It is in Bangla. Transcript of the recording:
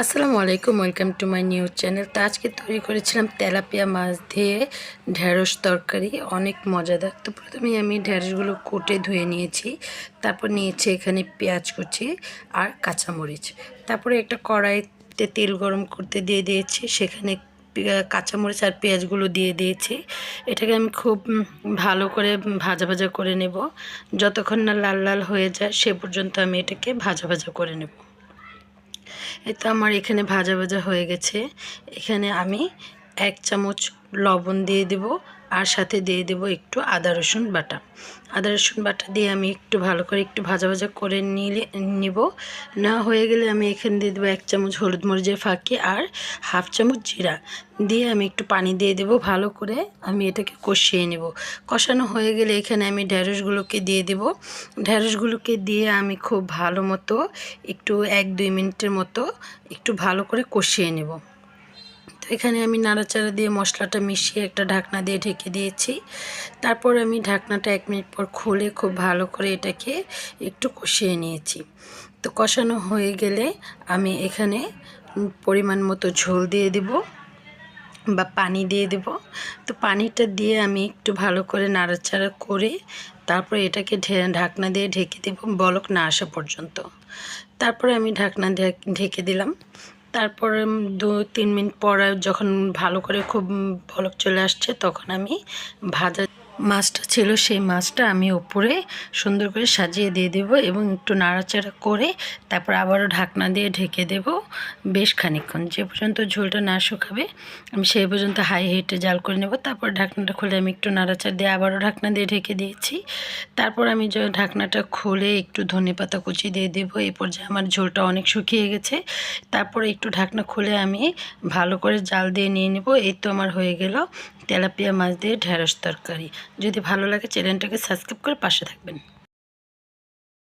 আসসালামু আলাইকুম, welcome to my new channel. তো আজকে তৈরি করেছিলাম তেলাপিয়া মাছ দিয়ে ঢেঁড়স তরকারি, অনেক মজাদার। তো প্রথমেই আমি ঢেঁড়সগুলো কুটে ধুয়ে নিয়েছি, তারপর নিয়েছি এখানে পেঁয়াজ কুচি আর কাঁচামরিচ। তারপরে একটা কড়াইতে তেল গরম করতে দিয়ে দিয়েছি, সেখানে কাঁচামরিচ আর পেঁয়াজগুলো দিয়ে দিয়েছি। এটাকে আমি খুব ভালো করে ভাজা ভাজা করে নেব, যতক্ষণ না লাল লাল হয়ে যায় সে পর্যন্ত আমি এটাকে ভাজা ভাজা করে নেব। এই তো আমার এখানে ভাজা ভাজা হয়ে গেছে। এখানে আমি 1 চামচ লবণ দিয়ে দেব, আর সাথে দিয়ে দেব একটু আদা রসুন বাটা। আদা রসুন বাটা দিয়ে আমি একটু ভালো করে একটু ভাজা ভাজা করে নিব। না হয়ে গেলে আমি এখানে দিয়ে দেবো 1 চামচ হলুদ মরিচের ফাঁকি আর 1/2 চামচ জিরা দিয়ে আমি একটু পানি দিয়ে দেব। ভালো করে আমি এটাকে কষিয়ে নেব। কষানো হয়ে গেলে এখানে আমি ঢেঁড়সগুলোকে দিয়ে দেব। ঢেঁড়সগুলোকে দিয়ে আমি খুব ভালো মতো একটু 1-2 মিনিটের মতো একটু ভালো করে কষিয়ে নেব। তো এখানে আমি নাড়াচাড়া দিয়ে মশলাটা মিশিয়ে একটা ঢাকনা দিয়ে ঢেকে দিয়েছি। তারপর আমি ঢাকনাটা 1 মিনিট পর খুলে খুব ভালো করে এটাকে একটু কষিয়ে নিয়েছি। তো কষানো হয়ে গেলে আমি এখানে পরিমাণ মতো ঝোল দিয়ে দেব বা পানি দিয়ে দেব। তো পানিটা দিয়ে আমি একটু ভালো করে নাড়াচাড়া করে তারপরে এটাকে ঢাকনা দিয়ে ঢেকে দেব বলক না আসা পর্যন্ত। তারপরে আমি ঢাকনা ঢেকে দিলাম। তারপর 2-3 মিনিট পর যখন ভালো করে খুব বলক চলে আসছে, তখন আমি ভাজা মাছটা ছিল সেই মাছটা আমি উপরে সুন্দর করে সাজিয়ে দিয়ে দেব এবং একটু নাড়াচাড়া করে তারপর আবারও ঢাকনা দিয়ে ঢেকে দেব বেশ খানিকক্ষণ, যে পর্যন্ত ঝোলটা না শুকাবে আমি সেই পর্যন্ত হাই হিটে জাল করে নেব। তারপর ঢাকনাটা খুলে আমি একটু নাড়াচাড়া দিয়ে আবারও ঢাকনা দিয়ে ঢেকে দিয়েছি। তারপর আমি ঢাকনাটা খুলে একটু ধনেপাতা কুচি দিয়ে দেব। এই পর্যায়ে আমার ঝোলটা অনেক শুকিয়ে গেছে। তারপরে একটু ঢাকনা খুলে আমি ভালো করে জাল দিয়ে নিয়ে নেব। এই তো আমার হয়ে গেল তেলাপিয়া মাছ দিয়ে ঢেঁড়স তরকারি। যদি ভালো লাগে চ্যানেলটাকে সাবস্ক্রাইব করে পাশে থাকবেন।